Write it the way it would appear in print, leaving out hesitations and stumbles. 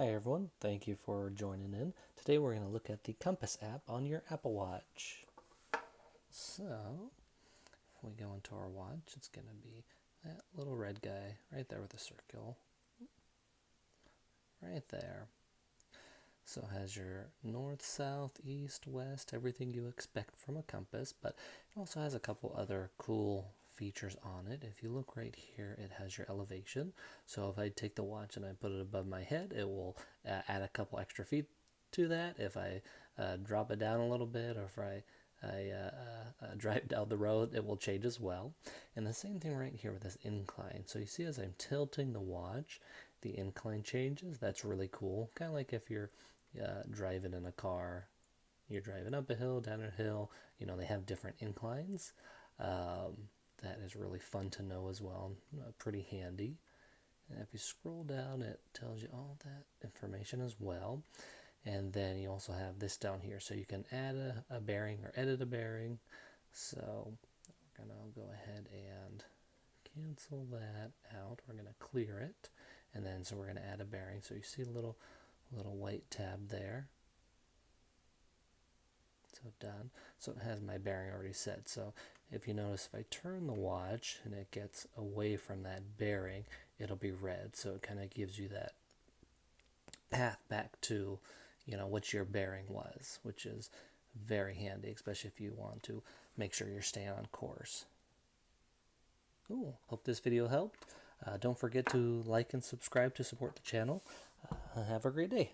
Hi everyone, thank you for joining in. Today we're going to look at the Compass app on your Apple Watch. So, if we go into our watch, it's going to be that little red guy right there with the circle. Right there. So it has your north, south, east, west, everything you expect from a compass, but it also has a couple other cool features on it. If you look right here, it has your elevation. So if I take the watch and I put it above my head, it will add a couple extra feet to that. If I drop it down a little bit, or if I drive down the road, it will change as well. And the same thing right here with this incline. So you see as I'm tilting the watch, the incline changes. That's really cool. Kind of like if you're driving in a car, you're driving up a hill, down a hill, they have different inclines. That is really fun to know as well, pretty handy. And if you scroll down, it tells you all that information as well. And then you also have this down here, so you can add a bearing or edit a bearing. So we're gonna go ahead and cancel that out. We're gonna clear it, and then so we're gonna add a bearing. So you see a little white tab there. So done. So it has my bearing already set. So if you notice, if I turn the watch and it gets away from that bearing, it'll be red. So it kind of gives you that path back to, what your bearing was, which is very handy, especially if you want to make sure you're staying on course. Cool. Hope this video helped. Don't forget to like and subscribe to support the channel. Have a great day.